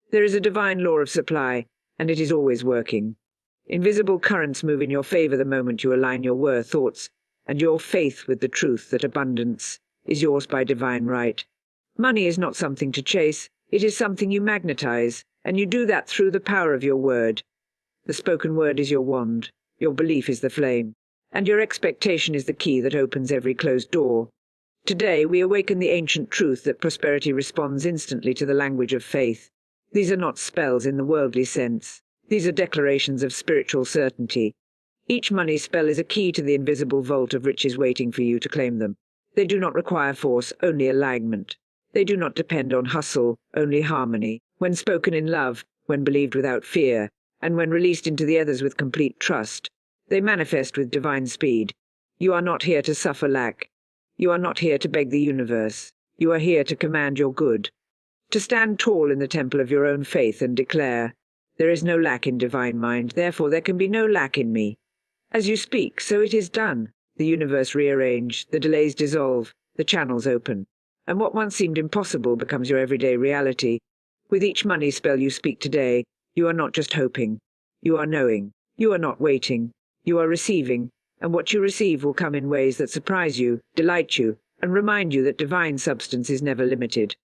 There is a divine law of supply, and it is always working. Invisible currents move in your favor the moment you align your thoughts, and your faith with the truth that abundance is yours by divine right. Money is not something to chase, it is something you magnetize, and you do that through the power of your word. The spoken word is your wand, your belief is the flame, and your expectation is the key that opens every closed door. Today we awaken the ancient truth that prosperity responds instantly to the language of faith. These are not spells in the worldly sense. These are declarations of spiritual certainty. Each money spell is a key to the invisible vault of riches waiting for you to claim them. They do not require force, only alignment. They do not depend on hustle, only harmony. When spoken in love, when believed without fear, and when released into the others with complete trust, they manifest with divine speed. You are not here to suffer lack. You are not here to beg the universe. You are here to command your good. To stand tall in the temple of your own faith and declare, "There is no lack in divine mind, therefore there can be no lack in me." As you speak, so it is done. The universe rearrange, the delays dissolve, the channels open, and what once seemed impossible becomes your everyday reality. With each money spell you speak today, you are not just hoping. You are knowing. You are not waiting. You are receiving, and what you receive will come in ways that surprise you, delight you, and remind you that divine substance is never limited.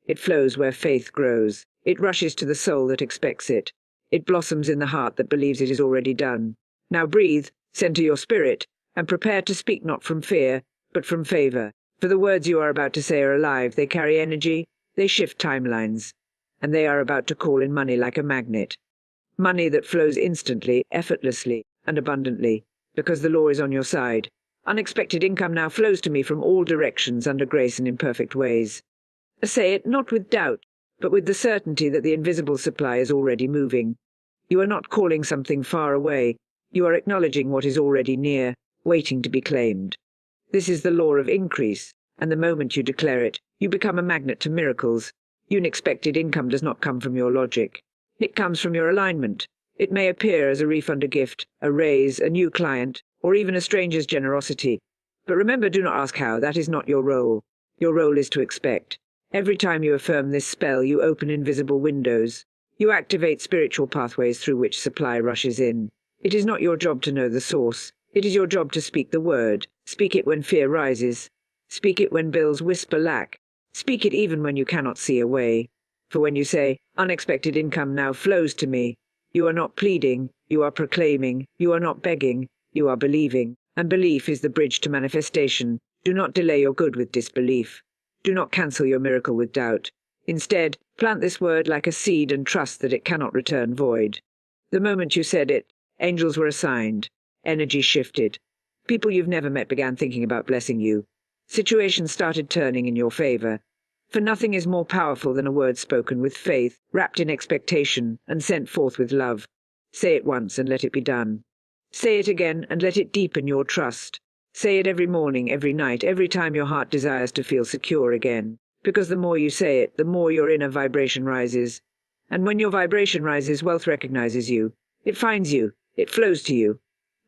It flows where faith grows. It rushes to the soul that expects it. It blossoms in the heart that believes it is already done. Now breathe, center your spirit, and prepare to speak not from fear, but from favor. For the words you are about to say are alive, they carry energy, they shift timelines, and they are about to call in money like a magnet. Money that flows instantly, effortlessly, and abundantly, because the law is on your side. Unexpected income now flows to me from all directions under grace and in perfect ways. Say it not with doubt, but with the certainty that the invisible supply is already moving. You are not calling something far away. You are acknowledging what is already near, waiting to be claimed. This is the law of increase, and the moment you declare it, you become a magnet to miracles. Unexpected income does not come from your logic. It comes from your alignment. It may appear as a refund, a gift, a raise, a new client, or even a stranger's generosity. But remember, do not ask how. That is not your role. Your role is to expect. Every time you affirm this spell, you open invisible windows. You activate spiritual pathways through which supply rushes in. It is not your job to know the source. It is your job to speak the word. Speak it when fear rises. Speak it when bills whisper lack. Speak it even when you cannot see a way. For when you say, "Unexpected income now flows to me," you are not pleading, you are proclaiming, you are not begging, you are believing. And belief is the bridge to manifestation. Do not delay your good with disbelief. Do not cancel your miracle with doubt. Instead, plant this word like a seed and trust that it cannot return void. The moment you said it, angels were assigned. Energy shifted. People you've never met began thinking about blessing you. Situations started turning in your favor. For nothing is more powerful than a word spoken with faith, wrapped in expectation, and sent forth with love. Say it once and let it be done. Say it again and let it deepen your trust. Say it every morning, every night, every time your heart desires to feel secure again. Because the more you say it, the more your inner vibration rises. And when your vibration rises, wealth recognizes you. It finds you. It flows to you.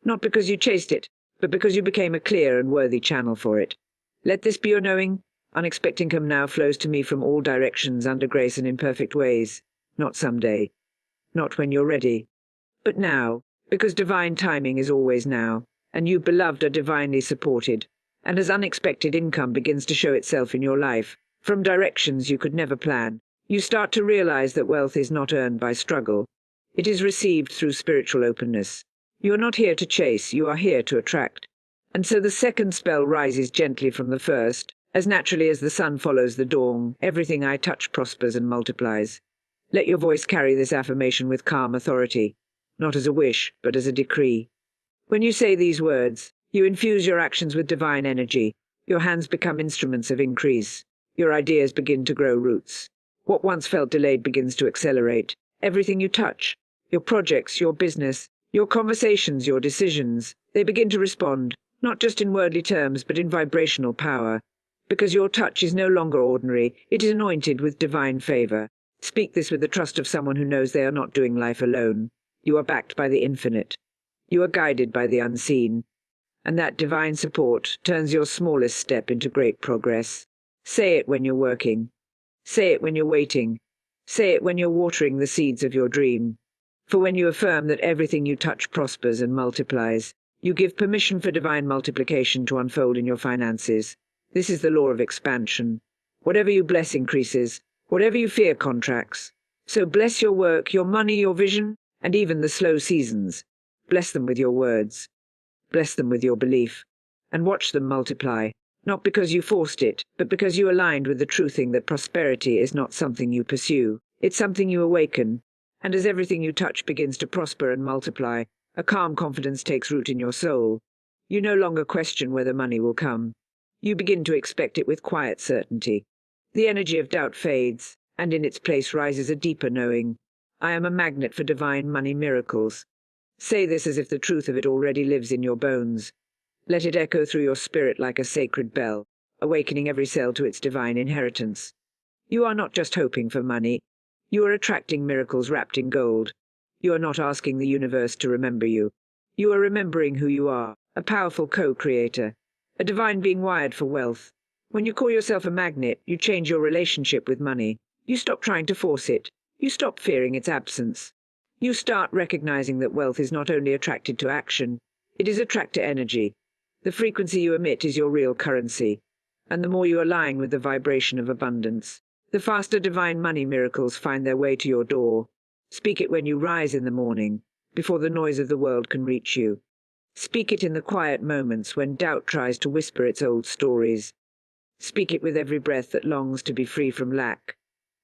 Not because you chased it, but because you became a clear and worthy channel for it. Let this be your knowing. Unexpected income now flows to me from all directions under grace and in perfect ways. Not someday. Not when you're ready. But now, because divine timing is always now, and you, beloved, are divinely supported. And as unexpected income begins to show itself in your life, from directions you could never plan, you start to realize that wealth is not earned by struggle. It is received through spiritual openness. You are not here to chase, you are here to attract. And so the second spell rises gently from the first. As naturally as the sun follows the dawn, everything I touch prospers and multiplies. Let your voice carry this affirmation with calm authority, not as a wish, but as a decree. When you say these words, you infuse your actions with divine energy. Your hands become instruments of increase. Your ideas begin to grow roots. What once felt delayed begins to accelerate. Everything you touch, your projects, your business, your conversations, your decisions, they begin to respond, not just in wordly terms, but in vibrational power. Because your touch is no longer ordinary, it is anointed with divine favor. Speak this with the trust of someone who knows they are not doing life alone. You are backed by the infinite. You are guided by the unseen. And that divine support turns your smallest step into great progress. Say it when you're working. Say it when you're waiting. Say it when you're watering the seeds of your dream. For when you affirm that everything you touch prospers and multiplies, you give permission for divine multiplication to unfold in your finances. This is the law of expansion. Whatever you bless increases. Whatever you fear contracts. So bless your work, your money, your vision, and even the slow seasons. Bless them with your words. Bless them with your belief. And watch them multiply. Not because you forced it, but because you aligned with the truthing that prosperity is not something you pursue. It's something you awaken. And as everything you touch begins to prosper and multiply, a calm confidence takes root in your soul. You no longer question whether money will come. You begin to expect it with quiet certainty. The energy of doubt fades, and in its place rises a deeper knowing. I am a magnet for divine money miracles. Say this as if the truth of it already lives in your bones. Let it echo through your spirit like a sacred bell, awakening every cell to its divine inheritance. You are not just hoping for money. You are attracting miracles wrapped in gold. You are not asking the universe to remember you. You are remembering who you are, a powerful co-creator, a divine being wired for wealth. When you call yourself a magnet, you change your relationship with money. You stop trying to force it. You stop fearing its absence. You start recognizing that wealth is not only attracted to action, it is attracted to energy. The frequency you emit is your real currency. And the more you align with the vibration of abundance, the faster divine money miracles find their way to your door. Speak it when you rise in the morning, before the noise of the world can reach you. Speak it in the quiet moments when doubt tries to whisper its old stories. Speak it with every breath that longs to be free from lack.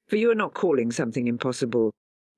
For you are not calling something impossible.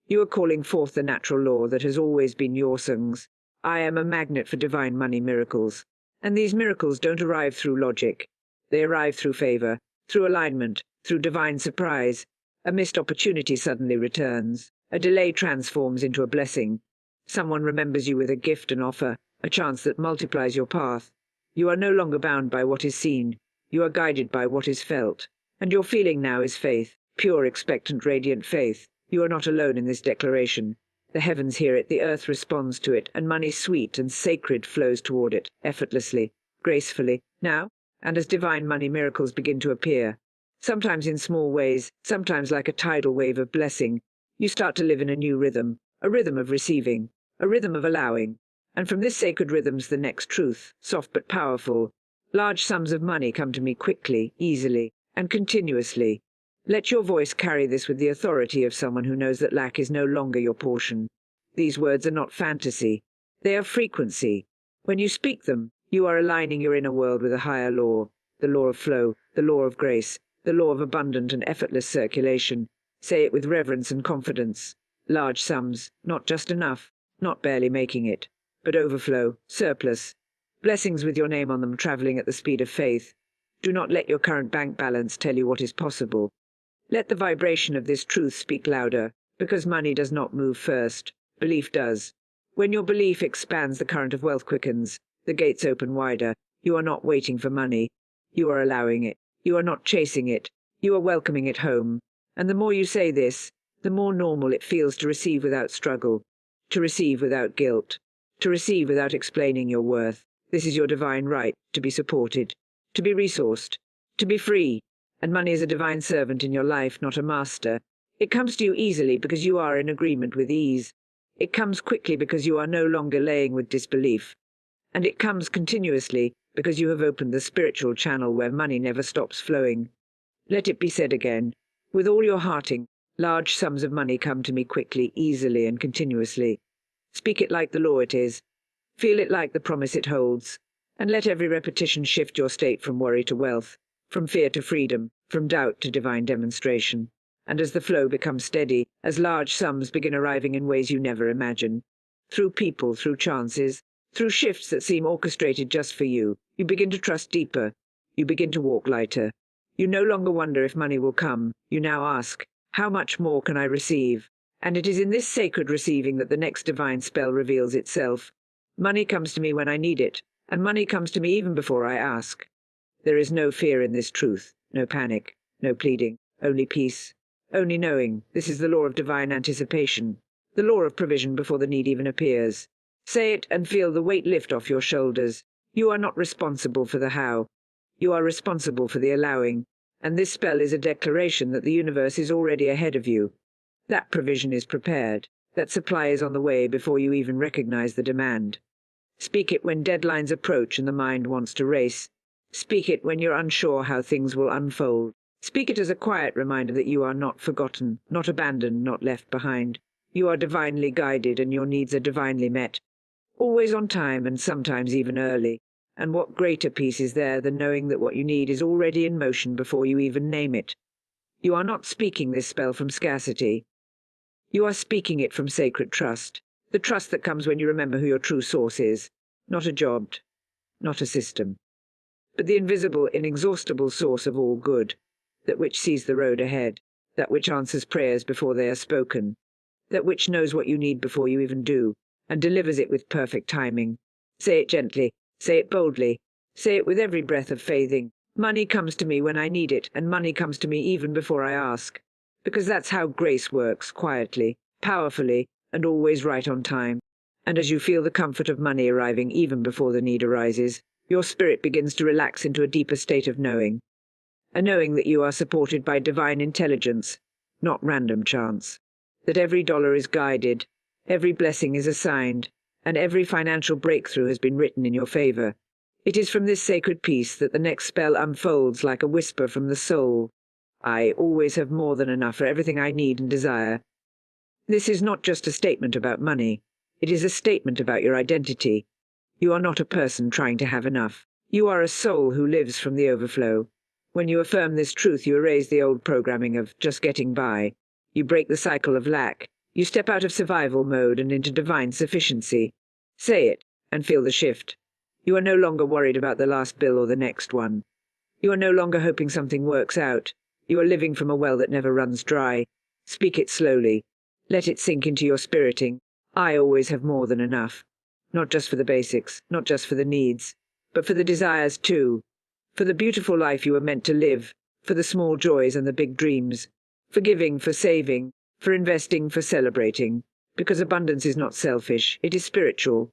You are calling forth the natural law that has always been your songs. I am a magnet for divine money miracles. And these miracles don't arrive through logic. They arrive through favor, through alignment, through divine surprise. A missed opportunity suddenly returns. A delay transforms into a blessing. Someone remembers you with a gift and offer, a chance that multiplies your path. You are no longer bound by what is seen. You are guided by what is felt. And your feeling now is faith, pure, expectant, radiant faith. You are not alone in this declaration. The heavens hear it, the earth responds to it, and money sweet and sacred flows toward it, effortlessly, gracefully, now, and as divine money miracles begin to appear. Sometimes in small ways, sometimes like a tidal wave of blessing, you start to live in a new rhythm, a rhythm of receiving, a rhythm of allowing. And from this sacred rhythm's the next truth, soft but powerful. Large sums of money come to me quickly, easily, and continuously. Let your voice carry this with the authority of someone who knows that lack is no longer your portion. These words are not fantasy. They are frequency. When you speak them, you are aligning your inner world with a higher law, the law of flow, the law of grace, the law of abundant and effortless circulation. Say it with reverence and confidence. Large sums, not just enough, not barely making it, but overflow, surplus. Blessings with your name on them traveling at the speed of faith. Do not let your current bank balance tell you what is possible. Let the vibration of this truth speak louder, because money does not move first. Belief does. When your belief expands, the current of wealth quickens. The gates open wider. You are not waiting for money. You are allowing it. You are not chasing it. You are welcoming it home. And the more you say this, the more normal it feels to receive without struggle, to receive without guilt, to receive without explaining your worth. This is your divine right, to be supported, to be resourced, to be free. And money is a divine servant in your life, not a master. It comes to you easily because you are in agreement with ease. It comes quickly because you are no longer laying with disbelief. And it comes continuously because you have opened the spiritual channel where money never stops flowing. Let it be said again, with all your hearting, large sums of money come to me quickly, easily, and continuously. Speak it like the law it is. Feel it like the promise it holds. And let every repetition shift your state from worry to wealth, from fear to freedom, from doubt to divine demonstration. And as the flow becomes steady, as large sums begin arriving in ways you never imagined, through people, through chances, through shifts that seem orchestrated just for you, you begin to trust deeper. You begin to walk lighter. You no longer wonder if money will come. You now ask, how much more can I receive? And it is in this sacred receiving that the next divine spell reveals itself. Money comes to me when I need it, and money comes to me even before I ask. There is no fear in this truth, no panic, no pleading, only peace, only knowing. This is the law of divine anticipation, the law of provision before the need even appears. Say it and feel the weight lift off your shoulders. You are not responsible for the how. You are responsible for the allowing. And this spell is a declaration that the universe is already ahead of you. That provision is prepared. That supply is on the way before you even recognize the demand. Speak it when deadlines approach and the mind wants to race. Speak it when you're unsure how things will unfold. Speak it as a quiet reminder that you are not forgotten, not abandoned, not left behind. You are divinely guided and your needs are divinely met. Always on time and sometimes even early. And what greater peace is there than knowing that what you need is already in motion before you even name it? You are not speaking this spell from scarcity. You are speaking it from sacred trust. The trust that comes when you remember who your true source is. Not a job, not a system, but the invisible, inexhaustible source of all good, that which sees the road ahead, that which answers prayers before they are spoken, that which knows what you need before you even do, and delivers it with perfect timing. Say it gently, say it boldly, say it with every breath of faithing. Money comes to me when I need it, and money comes to me even before I ask. Because that's how grace works, quietly, powerfully, and always right on time. And as you feel the comfort of money arriving even before the need arises, your spirit begins to relax into a deeper state of knowing. A knowing that you are supported by divine intelligence, not random chance. That every dollar is guided, every blessing is assigned, and every financial breakthrough has been written in your favor. It is from this sacred peace that the next spell unfolds like a whisper from the soul. I always have more than enough for everything I need and desire. This is not just a statement about money. It is a statement about your identity. You are not a person trying to have enough. You are a soul who lives from the overflow. When you affirm this truth, you erase the old programming of just getting by. You break the cycle of lack. You step out of survival mode and into divine sufficiency. Say it, and feel the shift. You are no longer worried about the last bill or the next one. You are no longer hoping something works out. You are living from a well that never runs dry. Speak it slowly. Let it sink into your spiriting. I always have more than enough. Not just for the basics, not just for the needs, but for the desires too. For the beautiful life you were meant to live, for the small joys and the big dreams, for giving, for saving, for investing, for celebrating. Because abundance is not selfish, it is spiritual.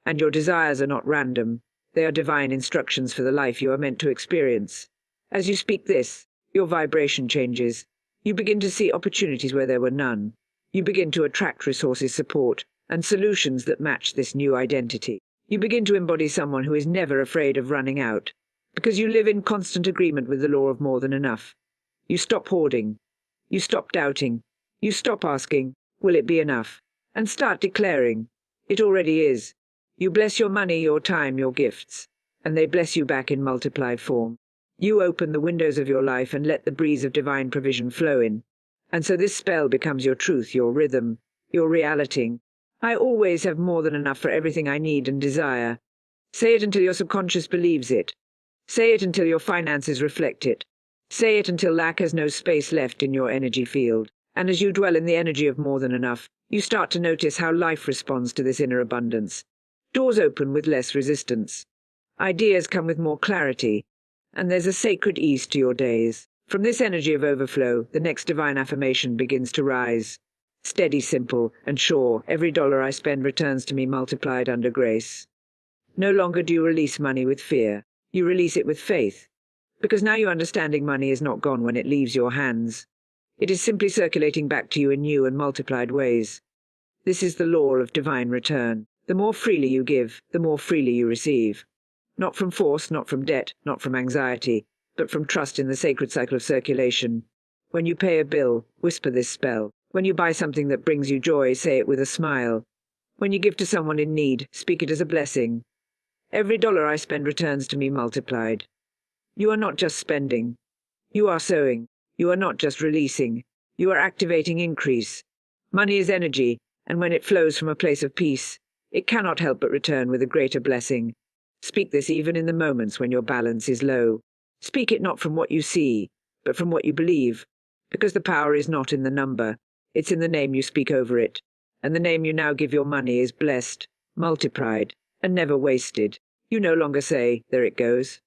And your desires are not random. They are divine instructions for the life you are meant to experience. As you speak this, your vibration changes. You begin to see opportunities where there were none. You begin to attract resources, support, and solutions that match this new identity. You begin to embody someone who is never afraid of running out, because you live in constant agreement with the law of more than enough. You stop hoarding. You stop doubting. You stop asking, will it be enough? And start declaring, it already is. You bless your money, your time, your gifts, and they bless you back in multiplied form. You open the windows of your life and let the breeze of divine provision flow in. And so this spell becomes your truth, your rhythm, your reality. I always have more than enough for everything I need and desire. Say it until your subconscious believes it. Say it until your finances reflect it. Say it until lack has no space left in your energy field. And as you dwell in the energy of more than enough, you start to notice how life responds to this inner abundance. Doors open with less resistance. Ideas come with more clarity. And there's a sacred ease to your days. From this energy of overflow, the next divine affirmation begins to rise. Steady, simple, and sure, every dollar I spend returns to me multiplied under grace. No longer do you release money with fear. You release it with faith. Because now you understanding money is not gone when it leaves your hands. It is simply circulating back to you in new and multiplied ways. This is the law of divine return. The more freely you give, the more freely you receive. Not from force, not from debt, not from anxiety, but from trust in the sacred cycle of circulation. When you pay a bill, whisper this spell. When you buy something that brings you joy, say it with a smile. When you give to someone in need, speak it as a blessing. Every dollar I spend returns to me multiplied. You are not just spending. You are sowing. You are not just releasing. You are activating increase. Money is energy, and when it flows from a place of peace, it cannot help but return with a greater blessing. Speak this even in the moments when your balance is low. Speak it not from what you see, but from what you believe, because the power is not in the number. It's in the name you speak over it, and the name you now give your money is blessed, multiplied, and never wasted. You no longer say, there it goes.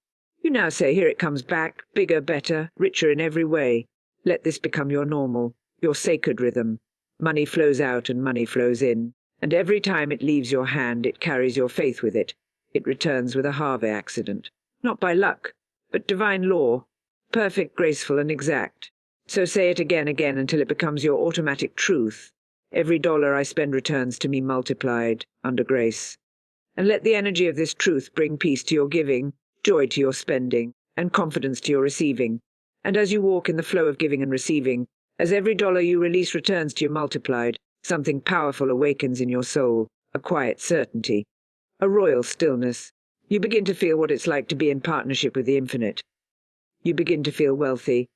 You now say, here it comes back, bigger, better, richer in every way. Let this become your normal, your sacred rhythm. Money flows out and money flows in, and every time it leaves your hand, it carries your faith with it. It returns with a Harvey accident, not by luck, but divine law, perfect, graceful, and exact. So say it again until it becomes your automatic truth. Every dollar I spend returns to me multiplied, under grace. And let the energy of this truth bring peace to your giving, joy to your spending, and confidence to your receiving. And as you walk in the flow of giving and receiving, as every dollar you release returns to you multiplied, something powerful awakens in your soul, a quiet certainty, a royal stillness. You begin to feel what it's like to be in partnership with the infinite. You begin to feel wealthy,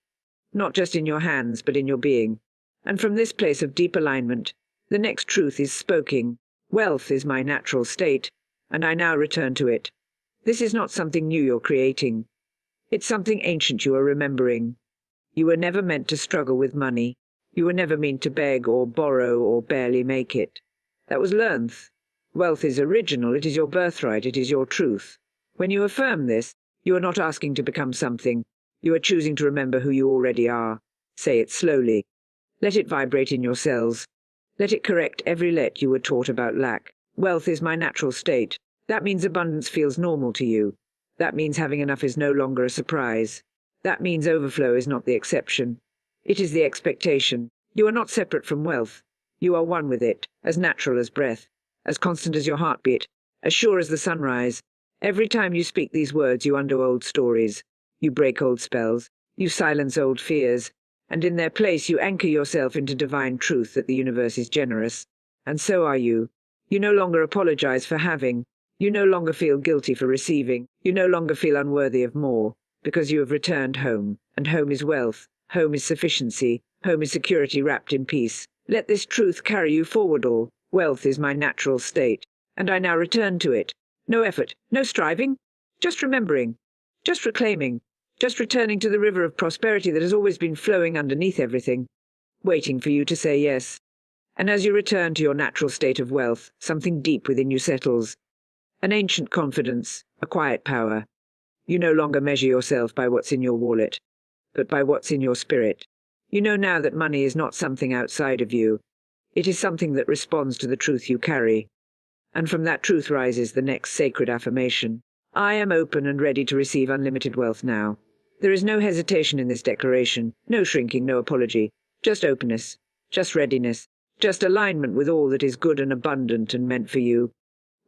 not just in your hands, but in your being. And from this place of deep alignment, the next truth is spoken. Wealth is my natural state, and I now return to it. This is not something new you're creating. It's something ancient you are remembering. You were never meant to struggle with money. You were never meant to beg or borrow or barely make it. That was learned. Wealth is original, it is your birthright, it is your truth. When you affirm this, you are not asking to become something. You are choosing to remember who you already are. Say it slowly. Let it vibrate in your cells. Let it correct every let you were taught about lack. Wealth is my natural state. That means abundance feels normal to you. That means having enough is no longer a surprise. That means overflow is not the exception. It is the expectation. You are not separate from wealth. You are one with it, as natural as breath, as constant as your heartbeat, as sure as the sunrise. Every time you speak these words, you undo old stories. You break old spells. You silence old fears. And in their place, you anchor yourself into divine truth that the universe is generous. And so are you. You no longer apologize for having. You no longer feel guilty for receiving. You no longer feel unworthy of more, because you have returned home. And home is wealth. Home is sufficiency. Home is security wrapped in peace. Let this truth carry you forward all. Wealth is my natural state, and I now return to it. No effort, no striving, just remembering, just reclaiming, just returning to the river of prosperity that has always been flowing underneath everything, waiting for you to say yes. And as you return to your natural state of wealth, something deep within you settles. An ancient confidence, a quiet power. You no longer measure yourself by what's in your wallet, but by what's in your spirit. You know now that money is not something outside of you. It is something that responds to the truth you carry. And from that truth rises the next sacred affirmation. I am open and ready to receive unlimited wealth now. There is no hesitation in this declaration, no shrinking, no apology, just openness, just readiness, just alignment with all that is good and abundant and meant for you.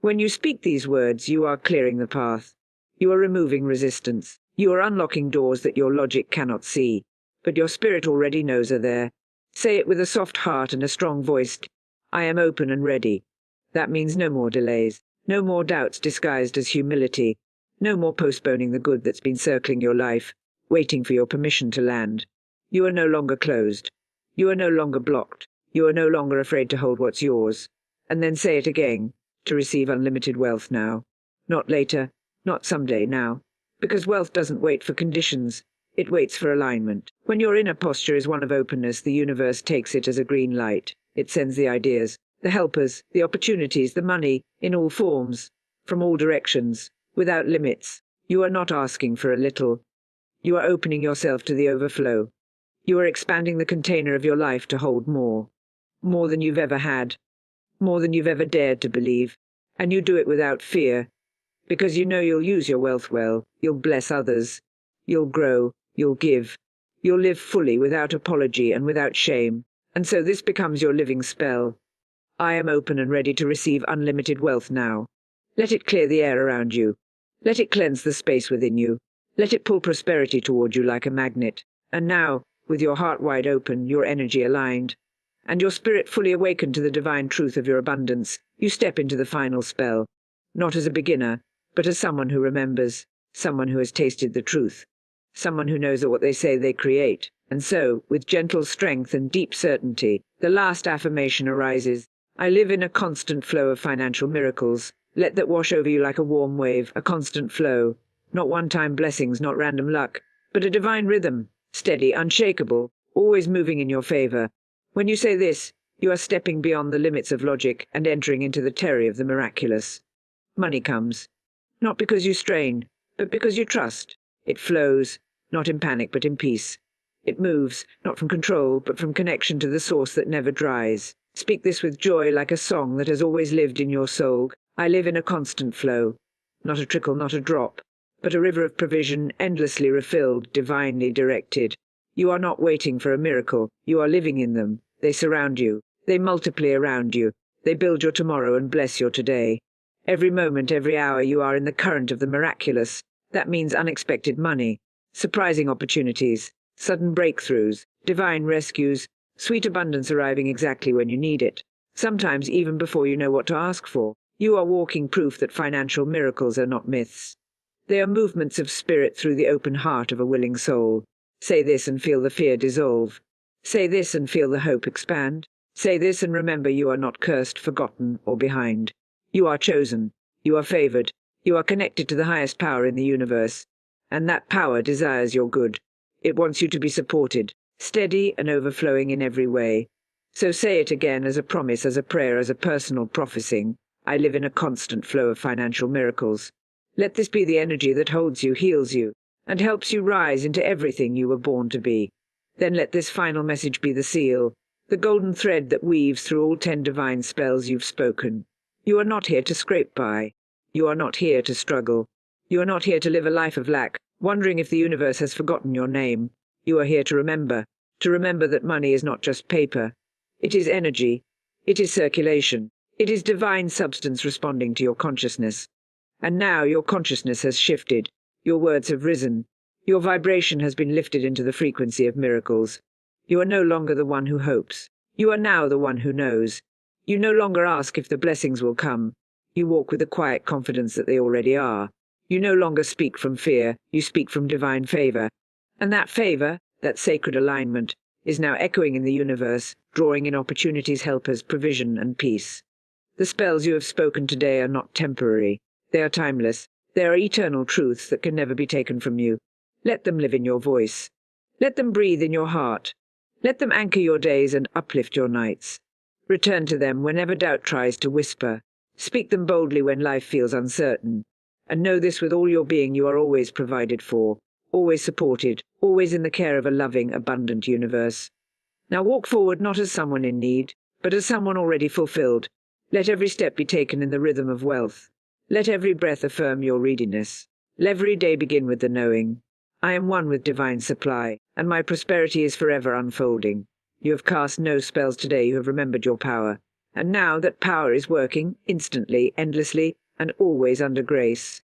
When you speak these words, you are clearing the path. You are removing resistance. You are unlocking doors that your logic cannot see, but your spirit already knows are there. Say it with a soft heart and a strong voice. I am open and ready. That means no more delays, no more doubts disguised as humility, no more postponing the good that's been circling your life, waiting for your permission to land. You are no longer closed. You are no longer blocked. You are no longer afraid to hold what's yours. And then say it again, to receive unlimited wealth now. Not later, not someday, now. Because wealth doesn't wait for conditions. It waits for alignment. When your inner posture is one of openness, the universe takes it as a green light. It sends the ideas, the helpers, the opportunities, the money, in all forms, from all directions, without limits. You are not asking for a little. You are opening yourself to the overflow. You are expanding the container of your life to hold more. More than you've ever had. More than you've ever dared to believe. And you do it without fear. Because you know you'll use your wealth well. You'll bless others. You'll grow. You'll give. You'll live fully without apology and without shame. And so this becomes your living spell. I am open and ready to receive unlimited wealth now. Let it clear the air around you. Let it cleanse the space within you. Let it pull prosperity toward you like a magnet. And now, with your heart wide open, your energy aligned, and your spirit fully awakened to the divine truth of your abundance, you step into the final spell. Not as a beginner, but as someone who remembers, someone who has tasted the truth. Someone who knows that what they say they create. And so, with gentle strength and deep certainty, the last affirmation arises. I live in a constant flow of financial miracles. Let that wash over you like a warm wave, a constant flow. Not one-time blessings, not random luck, but a divine rhythm, steady, unshakable, always moving in your favor. When you say this, you are stepping beyond the limits of logic and entering into the terror of the miraculous. Money comes, not because you strain, but because you trust. It flows, not in panic but in peace. It moves, not from control, but from connection to the source that never dries. Speak this with joy like a song that has always lived in your soul. I live in a constant flow. Not a trickle, not a drop, but a river of provision endlessly refilled, divinely directed. You are not waiting for a miracle, you are living in them. They surround you. They multiply around you. They build your tomorrow and bless your today. Every moment, every hour you are in the current of the miraculous. That means unexpected money, surprising opportunities, sudden breakthroughs, divine rescues, sweet abundance arriving exactly when you need it. Sometimes even before you know what to ask for. You are walking proof that financial miracles are not myths. They are movements of spirit through the open heart of a willing soul. Say this and feel the fear dissolve. Say this and feel the hope expand. Say this and remember you are not cursed, forgotten, or behind. You are chosen. You are favored. You are connected to the highest power in the universe. And that power desires your good. It wants you to be supported, steady and overflowing in every way. So say it again as a promise, as a prayer, as a personal prophesying. I live in a constant flow of financial miracles. Let this be the energy that holds you, heals you, and helps you rise into everything you were born to be. Then let this final message be the seal, the golden thread that weaves through all 10 divine spells you've spoken. You are not here to scrape by. You are not here to struggle. You are not here to live a life of lack, wondering if the universe has forgotten your name. You are here to remember that money is not just paper. It is energy. It is circulation. It is divine substance responding to your consciousness. And now your consciousness has shifted. Your words have risen. Your vibration has been lifted into the frequency of miracles. You are no longer the one who hopes. You are now the one who knows. You no longer ask if the blessings will come. You walk with the quiet confidence that they already are. You no longer speak from fear. You speak from divine favor. And that favor, that sacred alignment, is now echoing in the universe, drawing in opportunities, helpers, provision, and peace. The spells you have spoken today are not temporary. They are timeless. They are eternal truths that can never be taken from you. Let them live in your voice. Let them breathe in your heart. Let them anchor your days and uplift your nights. Return to them whenever doubt tries to whisper. Speak them boldly when life feels uncertain. And know this with all your being: you are always provided for, always supported, always in the care of a loving, abundant universe. Now walk forward not as someone in need, but as someone already fulfilled. Let every step be taken in the rhythm of wealth. Let every breath affirm your readiness. Let every day begin with the knowing: I am one with divine supply, and my prosperity is forever unfolding. You have cast no spells today, you have remembered your power. And now that power is working, instantly, endlessly, and always under grace.